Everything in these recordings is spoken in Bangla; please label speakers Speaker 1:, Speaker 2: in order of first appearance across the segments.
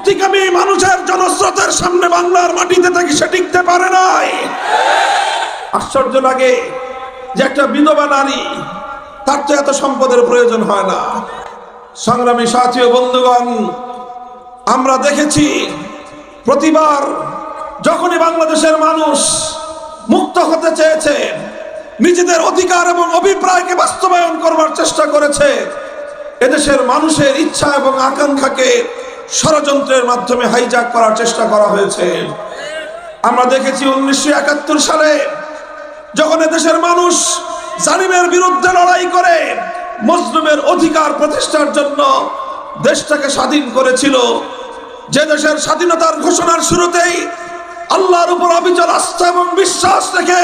Speaker 1: মুক্তিকামী মানুষের জনস্রোতের সামনে বাংলার মাটিতে থেকে সে টিকতে পারে নাই। আশ্চর্য লাগে যে একটা বিধবা নারী, তার তো এত সম্পদের প্রয়োজন হয় না। সংগ্রামী সাথী ও বন্ধুগণ, আমরা দেখেছি প্রতিবার যখনই বাংলাদেশের মানুষ মুক্ত হতে চেয়েছে, নিজেদের অধিকার এবং অভিপ্রায়কে বাস্তবায়ন করবার চেষ্টা করেছে, এদেশের মানুষের ইচ্ছা এবং আকাঙ্ক্ষাকে ষড়যন্ত্রের মাধ্যমে হাইজ্যাক করার চেষ্টা করা হয়েছে। আমরা দেখেছি 1971 সালে যখন এদেশের মানুষ জালিমের বিরুদ্ধে লড়াই করে মজলুমের অধিকার প্রতিষ্ঠার জন্য দেশটাকে স্বাধীন করেছিল, যে দেশের স্বাধীনতার ঘোষণার শুরুতেই আল্লাহর উপর অবিচল আস্থা এবং বিশ্বাস রেখে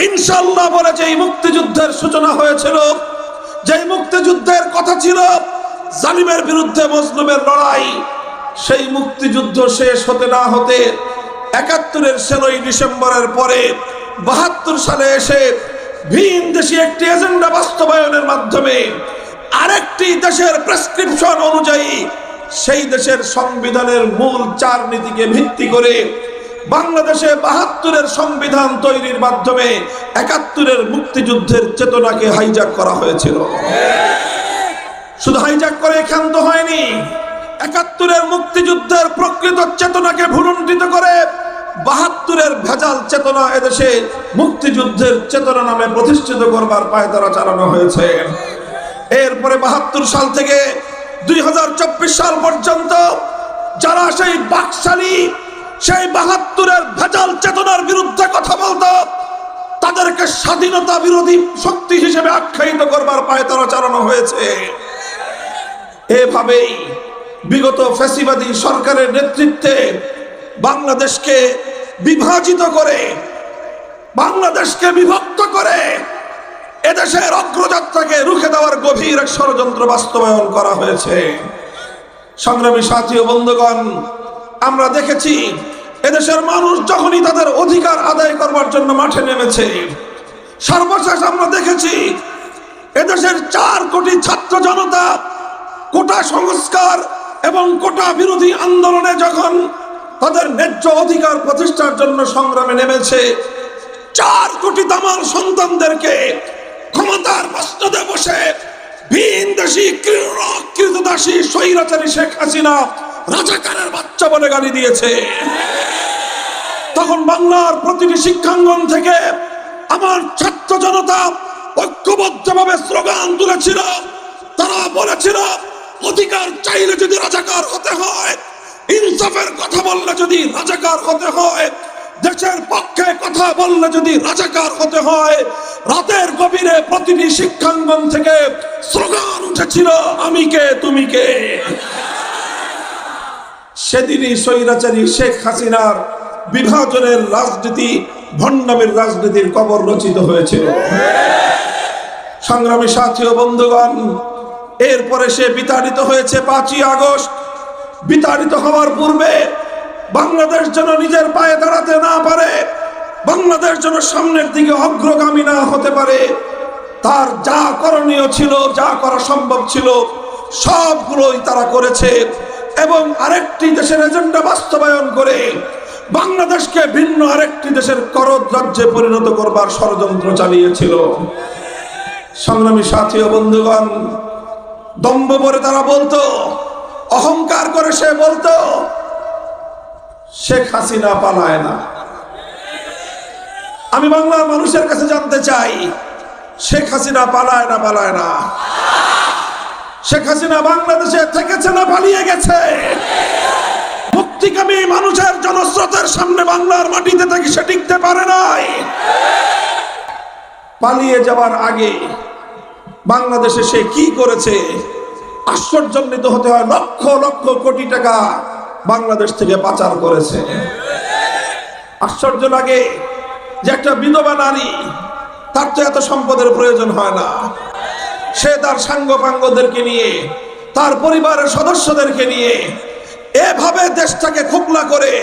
Speaker 1: ইনশাআল্লাহ বলে যে মুক্তিযুদ্ধের সূচনা হয়েছিল, যে মুক্তিযুদ্ধের কথা ছিল জালিমের বিরুদ্ধে মজলুমের লড়াই, সেই মুক্তিযুদ্ধ শেষ হতে না হতে 71-এর 16ই ডিসেম্বরের পরে 72 সালে এসে ভিন দেশি একটি এজেন্ডা বাস্তবায়নের মাধ্যমে আরেকটি দেশের প্রেসক্রিপশন অনুযায়ী সেই দেশের সংবিধানের মূল 4 নীতিকে ভিত্তি করে বাংলাদেশে 72-এর সংবিধান তৈরির মাধ্যমে 71-এর মুক্তিযুদ্ধের চেতনাকে হাইজ্যাক করা হয়েছিল। শুধু হাইজ্যাক করে ক্ষান্ত হয়নি, 71-এর মুক্তিযুদ্ধের প্রকৃত চেতনাকে ভুলুণ্ঠিত করে 72-এর ভেজাল চেতনা এদেশে মুক্তিযুদ্ধের চেতনা নামে প্রতিষ্ঠিত করবার পায়তারা চালানো হয়েছে। এরপরে 72 সাল থেকে 2024 সাল পর্যন্ত যারা সেই বাকশালী, সেই 72-এর ভেজাল চেতনার বিরুদ্ধে কথা বলতো, তাদেরকে স্বাধীনতা বিরোধী শক্তি হিসেবে আখ্যায়িত করবার পায়তারা চালানো হয়েছে। এভাবেই বিগত ফ্যাসিবাদী সরকারের নেতৃত্বে বাংলাদেশকে বিভাজিত করে, বাংলাদেশকে বিভক্ত করে এদেশের অগ্রযাত্রাকে রুখে দেওয়ার গভীর এক ষড়যন্ত্র বাস্তবায়ন করা হয়েছে। সংগ্রামী সাথী ও বন্ধুগণ, আমরা দেখেছি এদেশের মানুষ যখনই তাদের অধিকার আদায় করবার জন্য মাঠে নেমেছে, সর্বশেষ আমরা দেখেছি এদেশের 4 কোটি ছাত্র জনতা কোটা সংস্কার এবং কোটা বিরোধী আন্দোলনে যখন তাদের ন্যায্য অধিকার প্রতিষ্ঠার জন্য সংগ্রামে নেমেছে, 4 কোটি দামাল সন্তানদেরকে ক্ষমতার মসনদে বসে ভিন দেশি কৃতদাসী স্বৈরাচারী শেখ হাসিনা রাজাকারের বাচ্চা বলে গালি দিয়েছে। তখন বাংলার প্রতিটি শিক্ষাঙ্গন থেকে আমার ছাত্র জনতা ঐক্যবদ্ধভাবে স্লোগান তুলেছিল। তারা বলেছিল, অধিকার চাইলে যদি রাজাকার হতে হয়, ইনসাফের কথা বললে যদি রাজাকার হতে হয়, দেশের পক্ষে কথা বললে যদি রাজাকার হতে হয়। রাতের গভীরে প্রতিটি শিক্ষাঙ্গন থেকে স্লোগান উঠেছিল, আমি কে তুমি কে। সেদিনই স্বৈরাচারী শেখ হাসিনার বিভাজনের রাজনীতি, ভণ্ডামির রাজনীতির কবর রচিত হয়েছিল। সংগ্রামী সাথী ও বন্ধুগণ, এরপরে সে বিতাড়িত হয়েছে 5ই আগস্ট। বিতাড়িত হওয়ার পূর্বে বাংলাদেশ যেন নিজের পায়ে দাঁড়াতে না পারে, বাংলাদেশ যেন সামনের দিকে অগ্রগামী না হতে পারে, তার যা করণীয় ছিল, যা করা সম্ভব ছিল সবগুলোই তারা করেছে এবং আরেকটি দেশের এজেন্ডা বাস্তবায়ন করে বাংলাদেশকে ভিন্ন আরেকটি দেশের করদ রাজ্যে পরিণত করবার ষড়যন্ত্র চালিয়েছিল। সংগ্রামী সাথী ও বন্ধুগণ, দম্ভ করে তারা বলতো, অহংকার করে সে বলতো, শেখ হাসিনা পালায় না। আমি বাংলার মানুষের কাছে জানতে চাই, শেখ হাসিনা পালায় না? পালায় না। শেখ হাসিনা বাংলাদেশে থেকেছে না পালিয়ে গেছে? মুক্তিকামী মানুষের জনস্রোতের সামনে বাংলার মাটিতে থেকে সে টিকতে পারে নাই। পালিয়ে যাওয়ার আগে বাংলাদেশে সে কি করেছে আশ্চর্যান্বিত হতে হয়। লক্ষ লক্ষ কোটি টাকা বাংলাদেশ থেকে পাচার করেছে। আশ্চর্য লাগে যে একটা বিধবা নারী, তার তো এত সম্পদের প্রয়োজন হয় না, সে তার সাঙ্গপাঙ্গদেরকে নিয়ে, তার পরিবারের সদস্যদেরকে নিয়ে এভাবে দেশটাকে খোকলা করে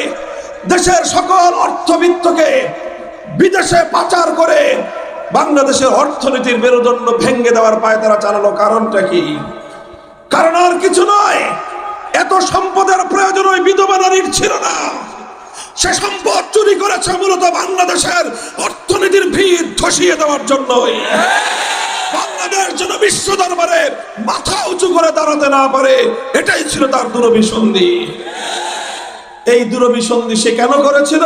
Speaker 1: দেশের সকল অর্থবিত্তকে বিদেশে পাচার করে বাংলাদেশের অর্থনীতির মেরুদণ্ড ভেঙে দেওয়ার পায়তারা চালানো। কারণটা কি? কারণ আর কিছু নয়, এত সম্পদের প্রয়োজন ওই সে সম্পদ চুরি করেছে মূলত বাংলাদেশের অর্থনীতির ভিত ধসিয়ে দেওয়ার জন্যই। বাংলাদেশ যেন বিশ্ব দরবারে মাথা উঁচু করে দাঁড়াতে না পারে, এটাই ছিল তার দূরভিসন্ধি। এই দূরভিসন্ধি সে কেন করেছিল?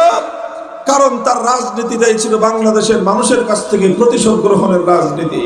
Speaker 1: কারণ তার রাজনীতিটাই ছিল বাংলাদেশের মানুষের কাছ থেকে প্রতিশোধ গ্রহণের রাজনীতি।